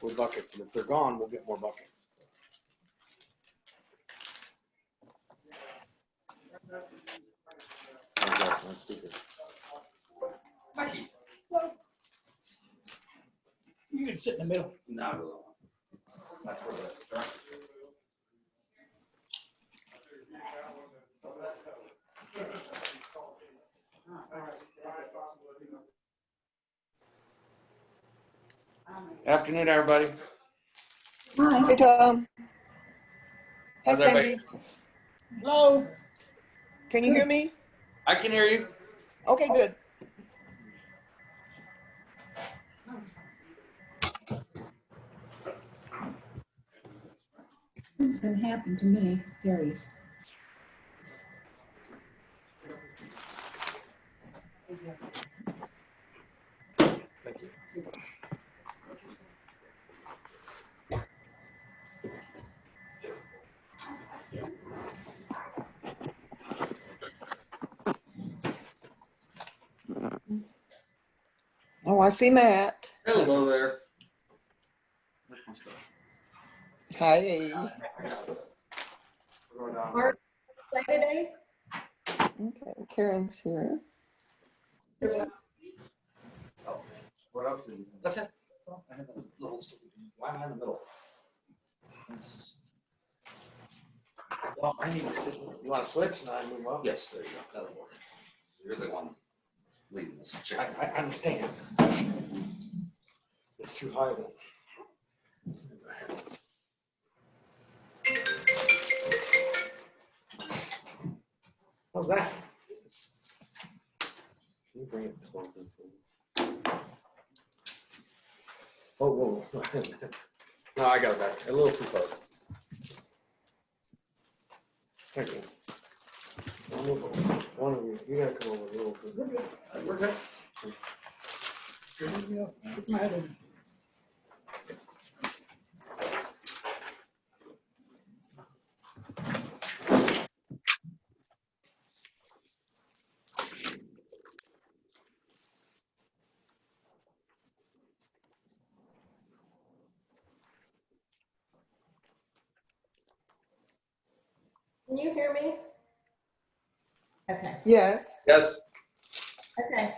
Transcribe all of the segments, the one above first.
with buckets, and if they're gone, we'll get more buckets. My speaker. Mikey. You can sit in the middle. Not really. That's where the Afternoon, everybody. Hi. Hey, Tom. Hi, How's everybody? Cindy. Hello. Can you hear me? I can hear you. Okay, good. Something happened to me, Gary's. Thank you. Oh, I see Matt. Hello there. Where's my stuff? Hi. We're going down. Mark, play today? Okay, Karen's here. Oh, what else did you? That's it. I have a little sticky. Why am I in the middle? Well, I need to sit. You want to switch and I move up? Yes, there you go. That'll work. You're the one leading this I check. understand. It's too high then. How's that? Can you bring it towards this one? Oh, whoa. No, I got it back. A little too close. Thank you. I'll move over. One of you. You gotta come over a little bit. We're good. Put my head in. Can you hear me? Okay, Yes. Yes. okay.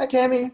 Hi, Tammy.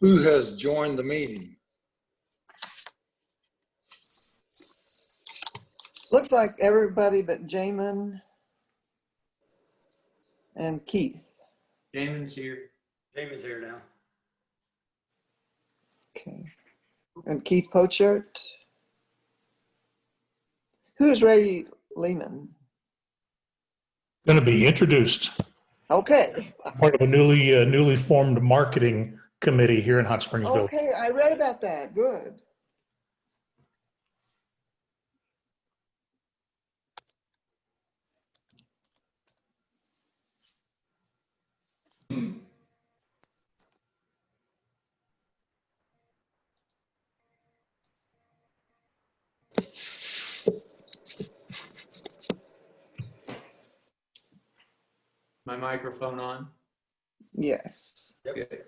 Who has joined the meeting? Looks like everybody but Jamin and Keith. Damon's here. Damon's here now. Okay. And Keith Pochert. Who's Ray Lehman? Going to be introduced. Okay. Part of a newly formed marketing committee here in Hot Springsville. Okay, I read about that. Good. My microphone on? Yes. Yep. Good.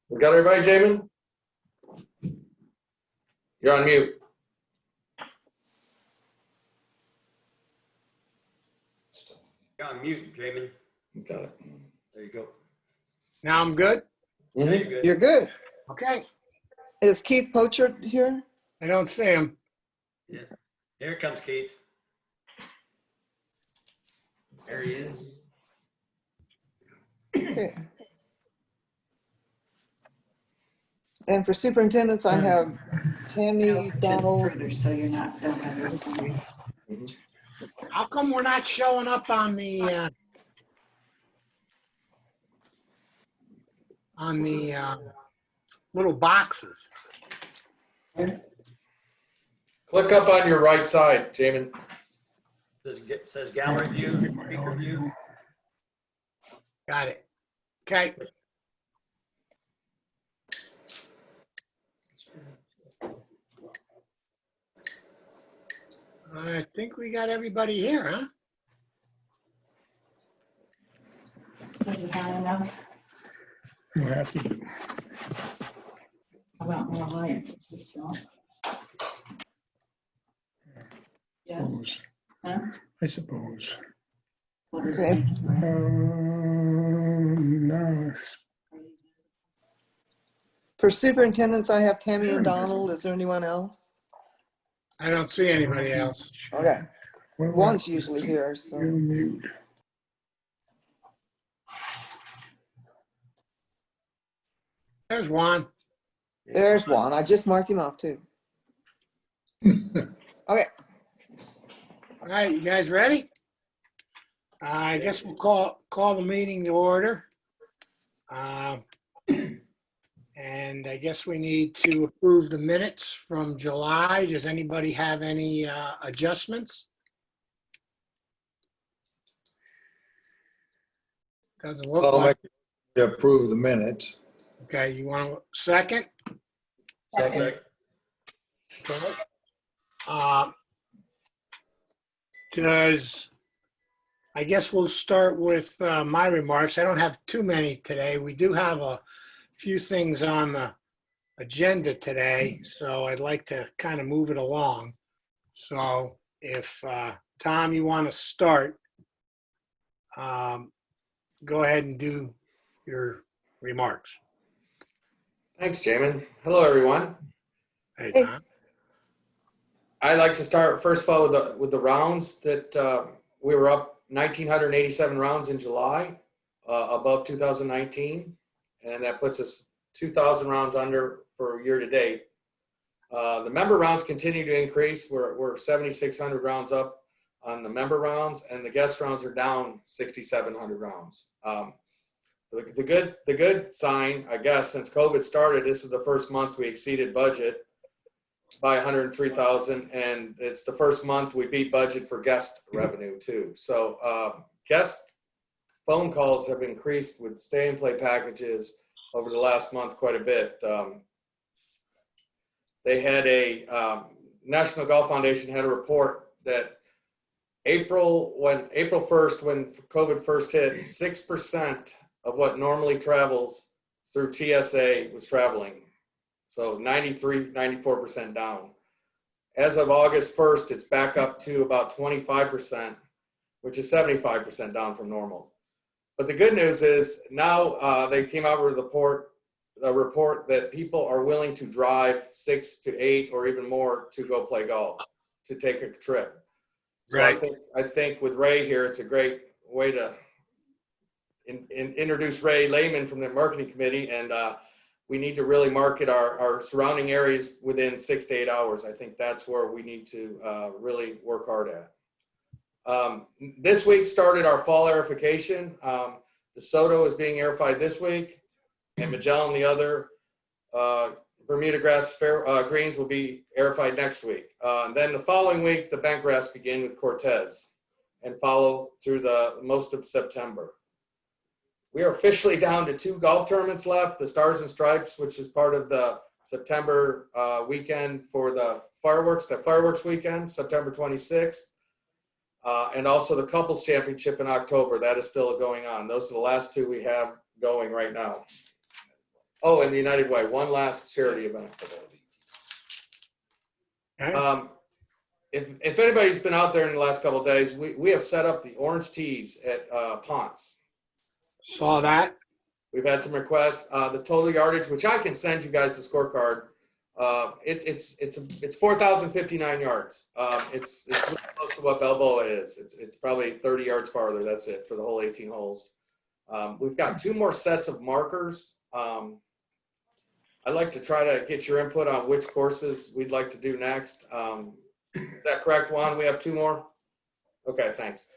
We got everybody, Jamin? You're on mute. You're on mute, Jamin. Got it. There you go. Now I'm good? There Mhm. you go. You're good. Okay. Is Keith Pochert here? I don't see him. Here comes Keith. There he is. Okay. And for superintendents, I have Tammy, Donald. Further, so you're not, don't have this one. How come we're not showing up on the little boxes? Click up on your right side, Jamin. Says gallery view, speaker view. Got it. Okay. I think we got everybody here, huh? Was it high enough? We'll have to do. How about more light? Is this still? Yes. Huh? I suppose. What is Okay. it? No. For superintendents, I have Tammy and Donald. Is there anyone else? I don't see anybody else. Okay. One's usually here, so. Mute. There's Juan. There's one. I just marked him off too. Okay. All right, you guys ready? I guess we'll call the meeting to order. And I guess we need to approve the minutes from July. Does anybody have any adjustments? Doesn't look I'll like. approve the minutes. Okay, you want a second? Second. Okay. I guess we'll start with my remarks. I don't have too many today. We do have a few things on the agenda today, so I'd like to kind of move it along. So if, Tom, you want to start, go ahead and do your remarks. Thanks, Jamin. Hello, everyone. Hey, Hey. Tom. I'd like to start first of all with the rounds that we were up 1,987 rounds in July, above 2019, and that puts us 2,000 rounds under for year to date. The member rounds continue to increase. We're 7,600 rounds up on the member rounds, and the guest rounds are down 6,700 rounds. The good sign, I guess, since COVID started, this is the first month we exceeded budget by 103,000, and it's the first month we beat budget for guest revenue too. So guest phone calls have increased with stay and play packages over the last month quite a bit. They had a National Golf Foundation had a report that April 1st, when COVID first hit, 6% of what normally travels through TSA was traveling. So 94% down. As of August 1st, it's back up to about 25%, which is 75% down from normal. But the good news is now they came out with a report that people are willing to drive 6 to 8 or even more to go play golf, to take a trip. So Right. I think with Ray here, it's a great way to introduce Ray Lehman from the marketing committee, and we need to really market our surrounding areas within 6 to 8 hours. I think that's where we need to really work hard at. This week started our fall airification. DeSoto is being airified this week, and Magellan, the other Bermuda grass greens, will be airified next week. And then the following week, the bent grass begin with Cortez and follow through the most of September. We are officially down to 2 golf tournaments left, the Stars and Stripes, which is part of the September weekend for the fireworks weekend, September 26th. And also the Couples Championship in October. That is still going on. Those are the last 2 we have going right now. Oh, and the United Way, one last charity event. Okay. If anybody's been out there in the last couple of days, we have set up the orange tees at Ponce. Saw that. We've had some requests. The total yardage, which I can send you guys the scorecard, it's 4,059 yards. It's really close to what Balboa is. It's probably 30 yards farther. That's it for the whole 18 holes. We've got 2 more sets of markers. I'd like to try to get your input on which courses we'd like to do next. Is that correct, Juan? We have 2 more? Okay, thanks.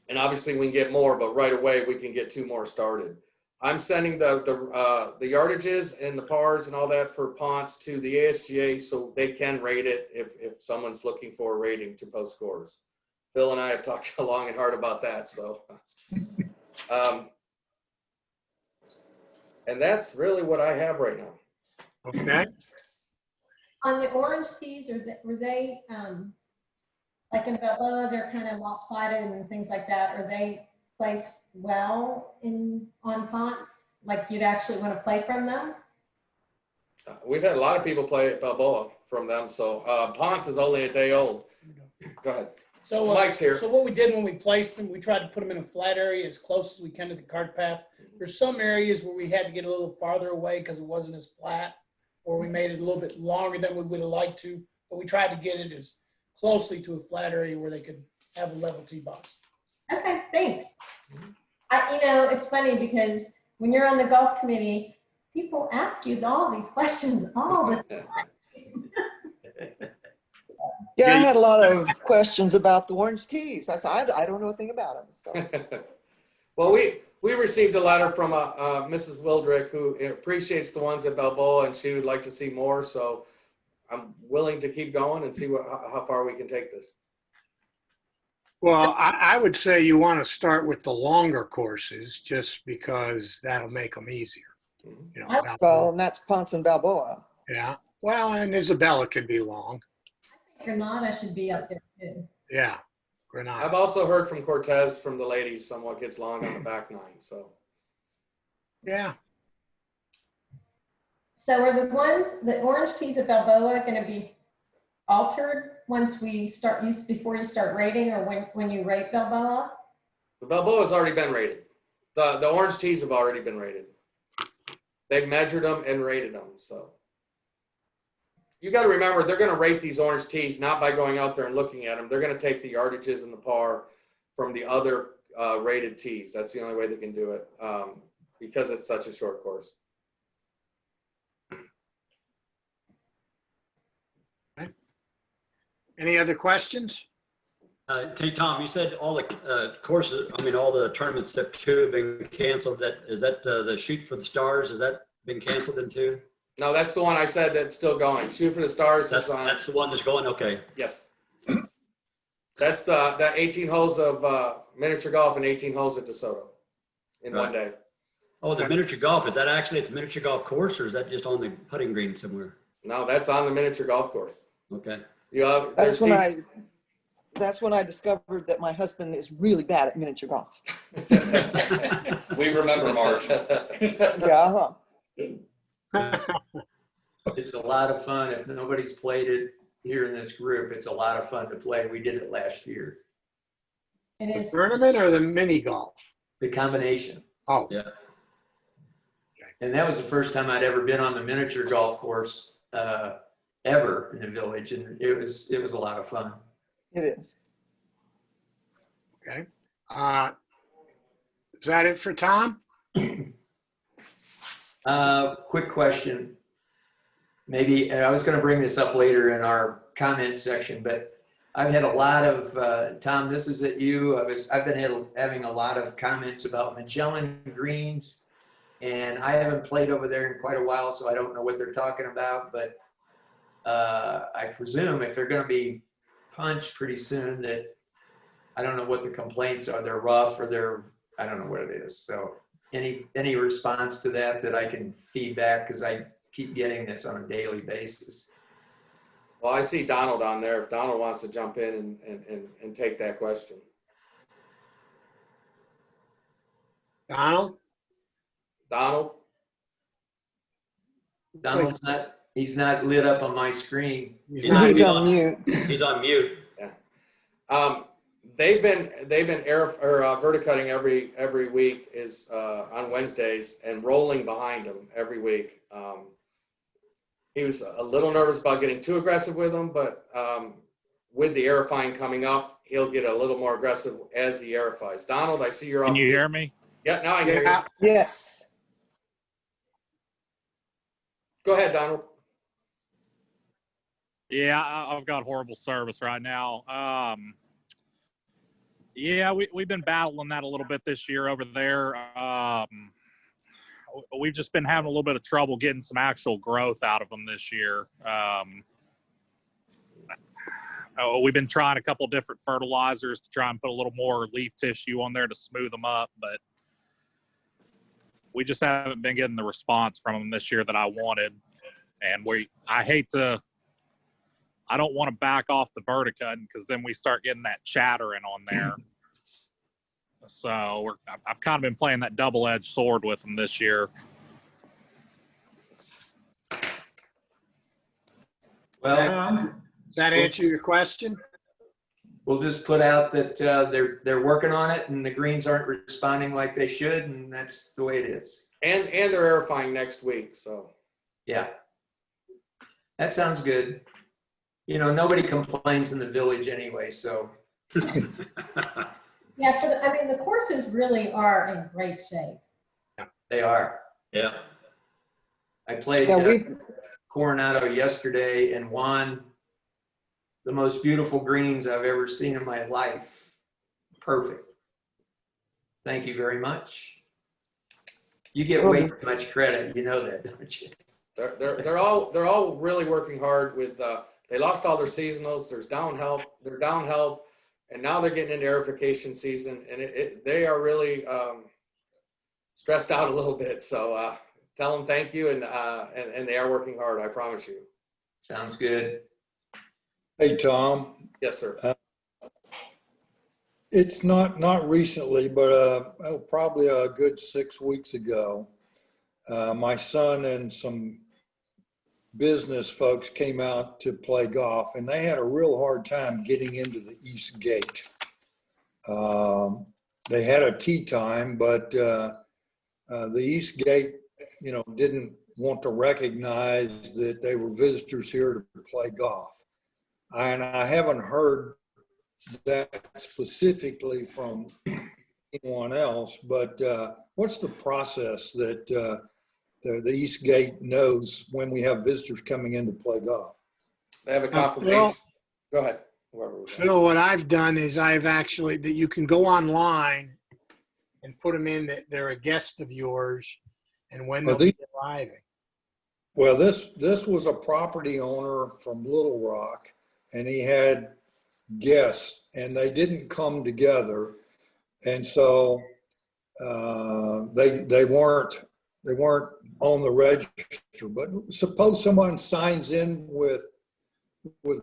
And obviously we can get more, but right away we can get 2 more started. I'm sending the yardages and the pars and all that for Ponce to the ASGA so they can rate it if someone's looking for a rating to post scores. Phil and I have talked long and hard about that. So, and that's really what I have right now. Okay. On the orange tees, were they, like in Balboa, they're kind of lopsided and things like that. Are they placed well on Ponce? Like you'd actually want to play from them? We've had a lot of people play at Balboa from them. So Ponce is only a day old. Go ahead. So Mike's here. So what we did when we placed them, we tried to put them in a flat area as close as we can to the cart path. There's some areas where we had to get a little farther away because it wasn't as flat, or we made it a little bit longer than we would have liked to, but we tried to get it as closely to a flat area where they could have a level tee box. Okay, thanks. It's funny because when you're on the golf committee, people ask you all these questions all the time. Yeah, I had a lot of questions about the orange tees. I said, I don't know a thing about them. So. Well, we received a letter from Mrs. Wildrick who appreciates the ones at Balboa and she would like to see more. So I'm willing to keep going and see how far we can take this. Well, I would say you want to start with the longer courses just because that'll make them easier. You know, Well, and that's Ponce and Balboa. yeah. Well, and Isabella can be long. Granada should be up there too. Yeah. Granada. I've also heard from Cortez from the ladies somewhat gets long on the back 9. So Yeah. So are the orange tees at Balboa going to be altered once we start, before you start rating, or when you rate Balboa? The Balboa's already been rated. The orange teas have already been rated. They've measured them and rated them, so. You got to remember, they're going to rate these orange teas not by going out there and looking at them. They're going to take the yardages and the par from the other rated teas. That's the only way they can do it, because it's such a short course. Any other questions? Hey, Tom, you said all the courses, I mean, all the tournaments step 2 have been canceled. Is that the Shoot for the Stars? Has that been canceled then too? No, that's the one I said that's still going. Shoot for the Stars is on. That's the one that's going, okay. Yes. That's the 18 holes of miniature golf and 18 holes at DeSoto in one day. Oh, the miniature golf, is that actually, it's a miniature golf course, or is that just on the putting green somewhere? No, that's on the miniature golf course. Okay. You have, That's when I discovered that my husband is really bad at miniature golf. We remember March. Yeah, It's a lot of fun. If nobody's played it here in this group, it's a lot of fun to play. We did it last year. It The is. tournament or the mini golf? The combination. Oh, Yeah. And that was the first time I'd ever been on the miniature golf course ever in the village. And it was a lot of fun. it is. okay. Is that it for Tom? Quick question. Maybe I was going to bring this up later in our comment section, but I've had a lot of, Tom, this is at you. I've been having a lot of comments about Magellan greens, and I haven't played over there in quite a while, so I don't know what they're talking about, but I presume if they're going to be punched pretty soon, that I don't know what the complaints are. They're rough, or I don't know what it is. So any response to that I can feedback, because I keep getting this on a daily basis. Well, I see Donald on there. If Donald wants to jump in and take that question. Donald? Donald? Donald's he's not lit up on my screen. He's He's not- He's on mute. He's on mute. They've been verticutting every week is on Wednesdays and rolling behind him every week. He was a little nervous about getting too aggressive with him, but with the aerifying coming up, he'll get a little more aggressive as he aerifies. Donald, I see you're on. Can you hear me? Yeah, now I can hear Yeah, you. Yes. Go ahead, Donald. Yeah, I've got horrible service right now. Yeah, we've been battling that a little bit this year over there. We've just been having a little bit of trouble getting some actual growth out of them this year. We've been trying a couple different fertilizers to try and put a little more leaf tissue on there to smooth them up, but we just haven't been getting the response from them this year that I wanted. And I don't want to back off the verticutting, because then we start getting that chattering on there. So I've kind of been playing that double-edged sword with them this year. Well, does that answer your question? we'll just put out that they're working on it, and the greens aren't responding like they should, and that's the way it is. And they're aerifying next week, so. Yeah. That sounds good. Nobody complains in the village anyway, so. Yeah, so the courses really are in great shape. They are. Yeah. I played Coronado yesterday and won the most beautiful greens I've ever seen in my life. Perfect. Thank you very much. You get way too much credit. You know that, don't you? They're all really working hard with they lost all their seasonals. They're down help, and now they're getting into aerification season, and they are really stressed out a little bit. So tell them thank you, and they are working hard. I promise you. Sounds good. Hey, Tom. Yes, sir. It's not recently, but probably a good 6 weeks ago, my son and some business folks came out to play golf, and they had a real hard time getting into the East Gate. They had a tee time, but the East Gate, didn't want to recognize that they were visitors here to play golf. And I haven't heard that specifically from anyone else, but what's the process that the East Gate knows when we have visitors coming in to play golf? They have a confirmation. Go ahead. Whoever was Phil, what I've done is that you can go online and put them in that they're a guest of yours and when they'll be arriving. Well, this was a property owner from Little Rock, and he had guests, and they didn't come together, and so they weren't on the register. But suppose someone signs in with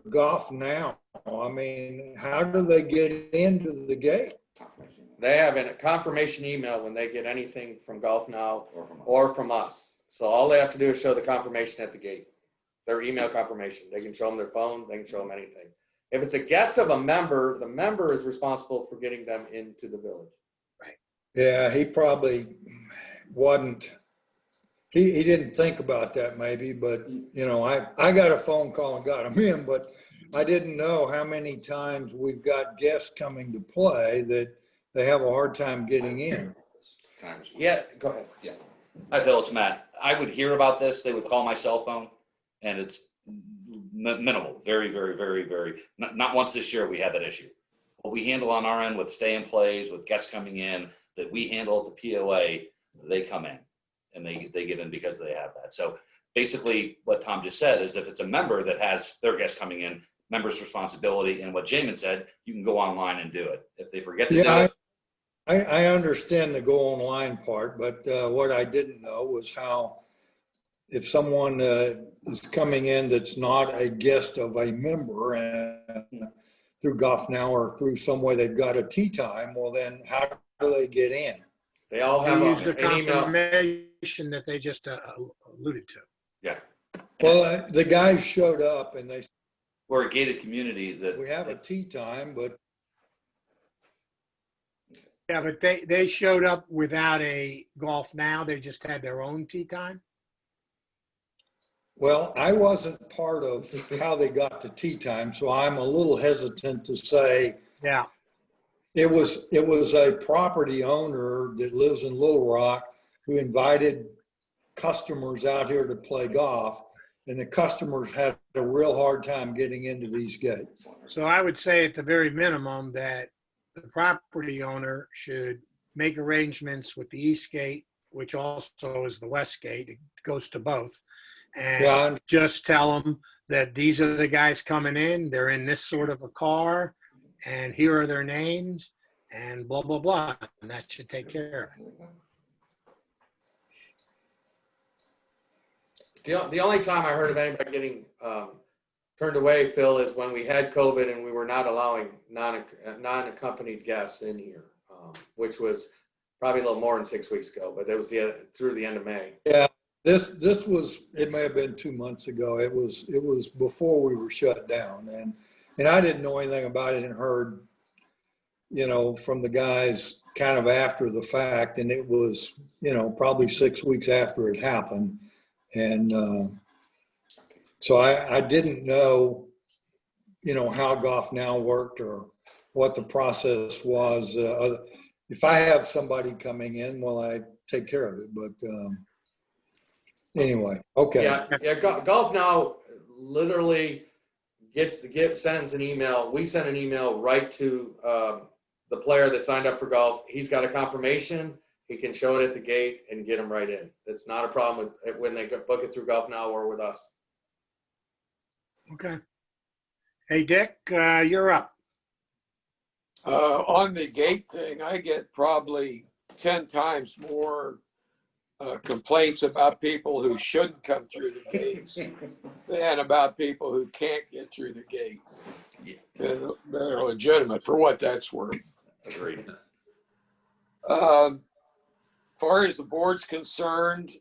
Golf Now. I mean, how do they get into the gate? They have a confirmation email when they get anything from Golf Now or from us. So all they have to do is show the confirmation at the gate, their email confirmation. They can show them their phone. They can show them anything. If it's a guest of a member, the member is responsible for getting them into the village. Right. Yeah, he probably wasn't. He didn't think about that maybe, but I got a phone call and got him in, but I didn't know how many times we've got guests coming to play that they have a hard time getting in. Yeah, go ahead. Yeah. Hi, Phil, it's Matt. I would hear about this. They would call my cell phone, and it's minimal. Very, very, very, very. Not once this year we had that issue. What we handle on our end with stay and plays, with guests coming in, that we handle at the POA, they come in, and they get in because they have that. So basically what Tom just said is if it's a member that has their guests coming in, member's responsibility, and what Jamin said, you can go online and do it. If they forget to do it. I understand the go online part, but what I didn't know was how, if someone is coming in that's not a guest of a member and through Golf Now or through some way they've got a tee time, well then how do they get in? They all have They use the an email. confirmation that they just alluded to. Yeah. Well, the guys showed up and they said, We're a gated community that we have a tee time, but Yeah, but they showed up without a Golf Now. They just had their own tee time. well, I wasn't part of how they got to tee time, so I'm a little hesitant to say. Yeah. It was a property owner that lives in Little Rock who invited customers out here to play golf, and the customers had a real hard time getting into these gates. So I would say at the very minimum that the property owner should make arrangements with the East Gate, which also is the West Gate. It goes to both. And just tell them that these are the guys coming in. They're in this sort of a car, and here are their names, and blah, blah, blah. And that should take care of it. The only time I heard of anybody getting turned away, Phil, is when we had COVID and we were not allowing non-accompanied guests in here, which was probably a little more than 6 weeks ago, but it was through the end of May. Yeah, this was, it may have been 2 months ago. It was before we were shut down, and I didn't know anything about it and heard, from the guys kind of after the fact, and it was, probably 6 weeks after it happened. And so I didn't know, how Golf Now worked or what the process was. If I have somebody coming in, well, I take care of it. But anyway, okay. Yeah. Golf Now literally sends an email. We send an email right to the player that signed up for golf. He's got a confirmation. He can show it at the gate and get them right in. It's not a problem when they book it through Golf Now or with us. Okay. Hey, Dick, you're up. On the gate thing, I get probably 10 times more complaints about people who shouldn't come through the gates than about people who can't get through the gate. And they're legitimate for what that's worth. Agreed. As far as the board's concerned,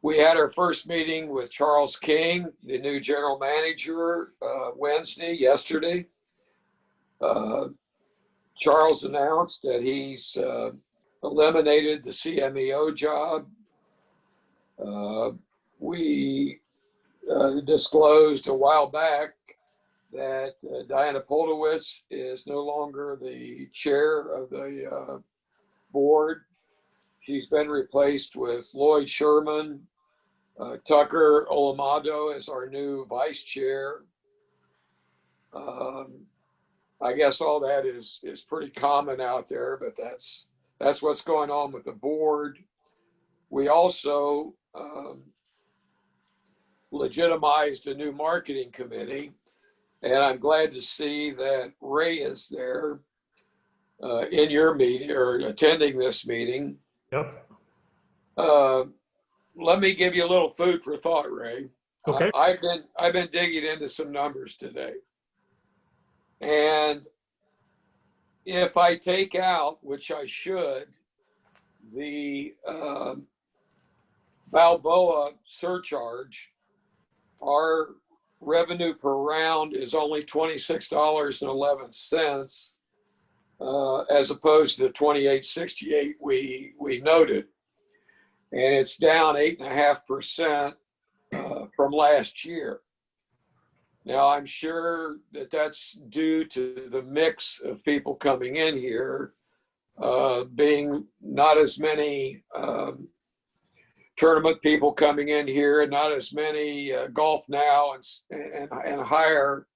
We had our first meeting with Charles King, the new general manager, yesterday. Charles announced that he's eliminated the CMEO job. We disclosed a while back that Diana Poldowitz is no longer the chair of the board. She's been replaced with Lloyd Sherman. Tucker Olamado is our new vice chair. I guess all that is pretty common out there, but that's what's going on with the board. We also legitimized a new marketing committee, and I'm glad to see that Ray is there in your meeting or attending this meeting. Yep. Let me give you a little food for thought, Ray. Okay. I've been digging into some numbers today. And if I take out, which I should, the Balboa surcharge, our revenue per round is only $26.11, as opposed to the $28.68 we noted. And it's down 8.5% from last year. Now, I'm sure that that's due to the mix of people coming in here, being not as many tournament people coming in here, and not as many golf now and higher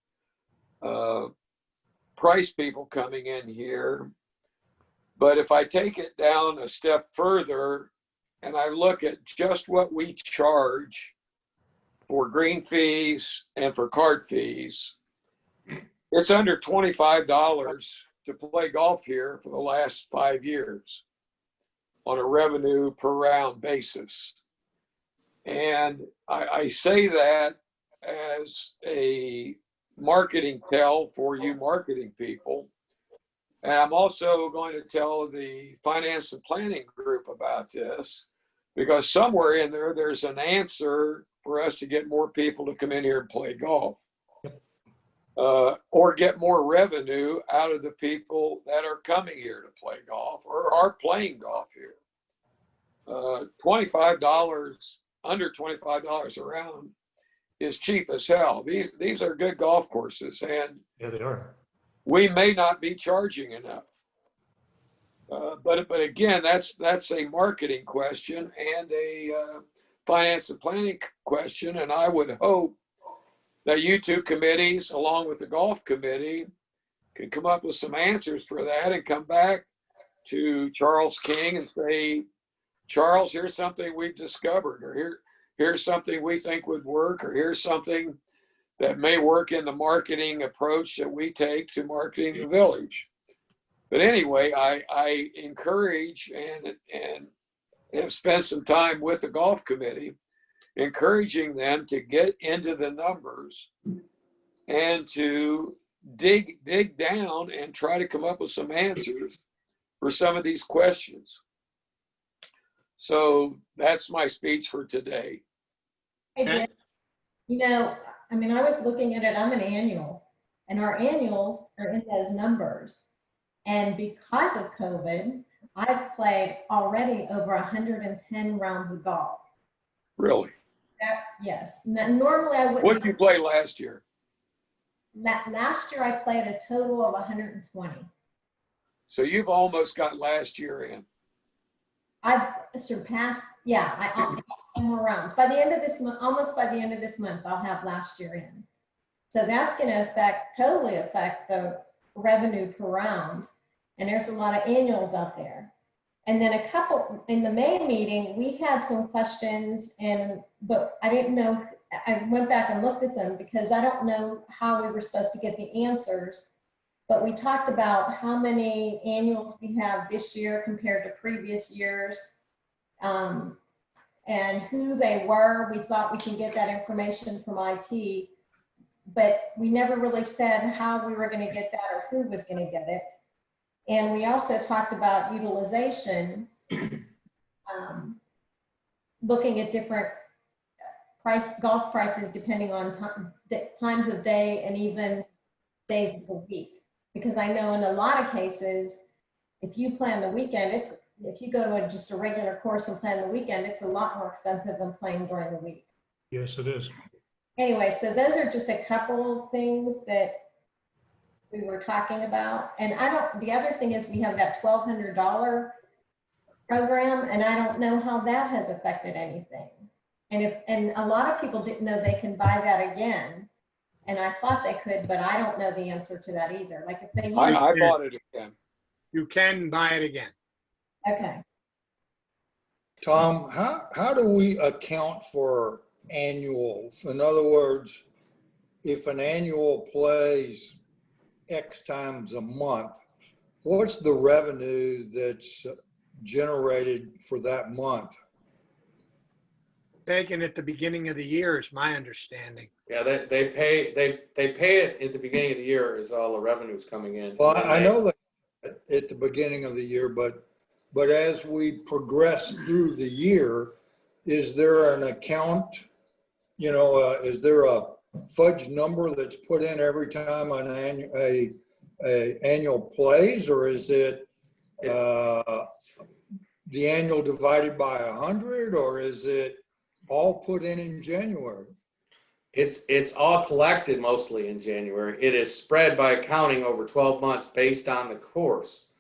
price people coming in here. But if I take it down a step further and I look at just what we charge for green fees and for cart fees, it's under $25 to play golf here for the last 5 years on a revenue per round basis. And I say that as a marketing tell for you marketing people. And I'm also going to tell the finance and planning group about this, because somewhere in there, there's an answer for us to get more people to come in here and play golf, or get more revenue out of the people that are coming here to play golf or are playing golf here. $25, under $25 a round is cheap as hell. These are good golf courses, and Yeah, they are. we may not be charging enough. But again, that's a marketing question and a finance and planning question. And I would hope that you two committees, along with the golf committee, can come up with some answers for that and come back to Charles King and say, Charles, here's something we've discovered, or here's something we think would work, or here's something that may work in the marketing approach that we take to marketing the village. But anyway, I encourage and have spent some time with the golf committee, encouraging them to get into the numbers and to dig down and try to come up with some answers for some of these questions. So that's my speech for today. Hey, Dan, you know, I mean, I was looking at it, I'm an annual, and our annuals are in those numbers. And because of COVID, I've played already over 110 rounds of golf. Really? Yes. Normally I wouldn't. What did you play last year? Last year I played a total of 120. So you've almost got last year in. I've surpassed, yeah, I'll have 10 more rounds. By the end of this month, almost by the end of this month, I'll have last year in. So that's going to totally affect the revenue per round. And there's a lot of annuals out there. And then a couple, in the May meeting, we had some questions, but I didn't know, I went back and looked at them because I don't know how we were supposed to get the answers. But we talked about how many annuals we have this year compared to previous years, and who they were. We thought we can get that information from IT, but we never really said how we were going to get that or who was going to get it. And we also talked about utilization. looking at different golf prices depending on times of day and even days of the week. Because I know in a lot of cases, if you plan the weekend, if you go to just a regular course and plan the weekend, it's a lot more expensive than playing during the week. Yes, it is. Anyway, so those are just a couple of things that we were talking about. And the other thing is we have that $1,200 program, and I don't know how that has affected anything. And a lot of people didn't know they can buy that again. And I thought they could, but I don't know the answer to that either. Like if they use. I bought it again. You can buy it again. Okay. Tom, how do we account for annuals? In other words, if an annual plays X times a month, what's the revenue that's generated for that month? Taken at the beginning of the year is my understanding. Yeah, they pay it at the beginning of the year as all the revenue's coming in. Well, I know that at the beginning of the year, but as we progress through the year, is there an account, is there a fudge number that's put in every time an annual plays, or is it the annual divided by 100, or is it all put in January? It's all collected mostly in January. It is spread by accounting over 12 months based on the course,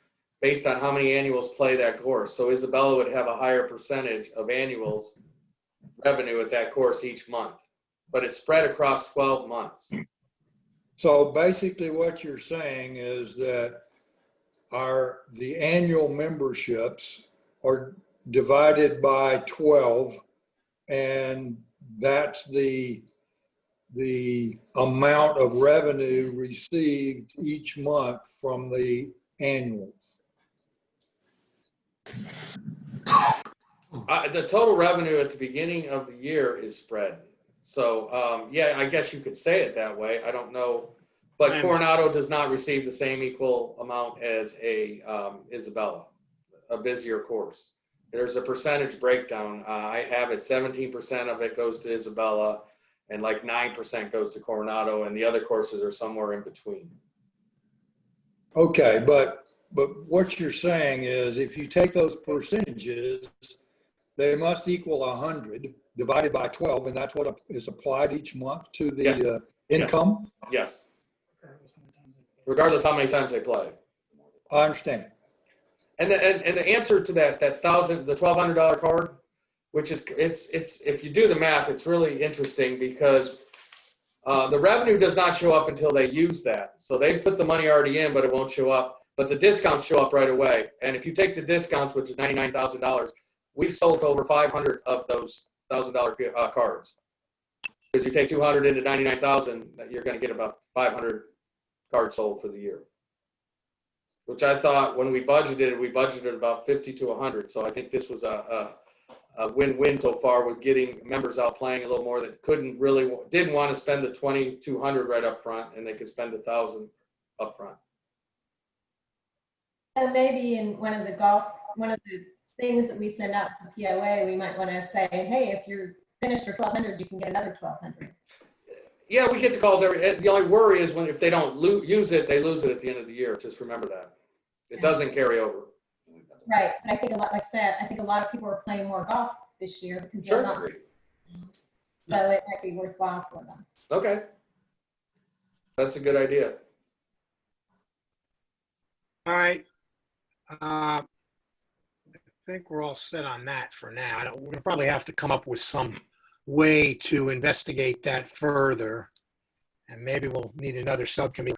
based on how many annuals play that course. So Isabella would have a higher percentage of annuals revenue at that course each month, but it's spread across 12 months. So basically what you're saying is that the annual memberships are divided by 12, and that's the amount of revenue received each month from the annuals. The total revenue at the beginning of the year is spread. So yeah, I guess you could say it that way. I don't know, but Coronado does not receive the same equal amount as a Isabella, a busier course. There's a percentage breakdown. I have it 17% of it goes to Isabella, and like 9% goes to Coronado, and the other courses are somewhere in between. Okay, but what you're saying is if you take those percentages, they must equal 100 divided by 12, and that's what is applied each month to the income? Yes. Regardless how many times they play. I understand. And the answer to the $1,200 card, which is it's if you do the math, it's really interesting because the revenue does not show up until they use that. So they put the money already in, but it won't show up. But the discounts show up right away. And if you take the discounts, which is $99,000, we've sold over 500 of those $1,000 cards. Because you take 200 into 99,000, you're going to get about 500 cards sold for the year. Which I thought when we budgeted about 50 to 100. So I think this was a win-win so far with getting members out playing a little more that didn't want to spend the 2,200 right up front, and they could spend 1,000 up front. So maybe in one of the things that we send out to POA, we might want to say, hey, if you're finished for 1,200, you can get another 1,200. Yeah, we get the calls the only worry is if they don't use it, they lose it at the end of the year. Just remember that. It doesn't carry over. Right. I think like I said, I think a lot of people are playing more golf this year because they're not. So it might be worthwhile for them. Okay. That's a good idea. All right. I think we're all set on that for now. We'll probably have to come up with some way to investigate that further. And maybe we'll need another subcommittee.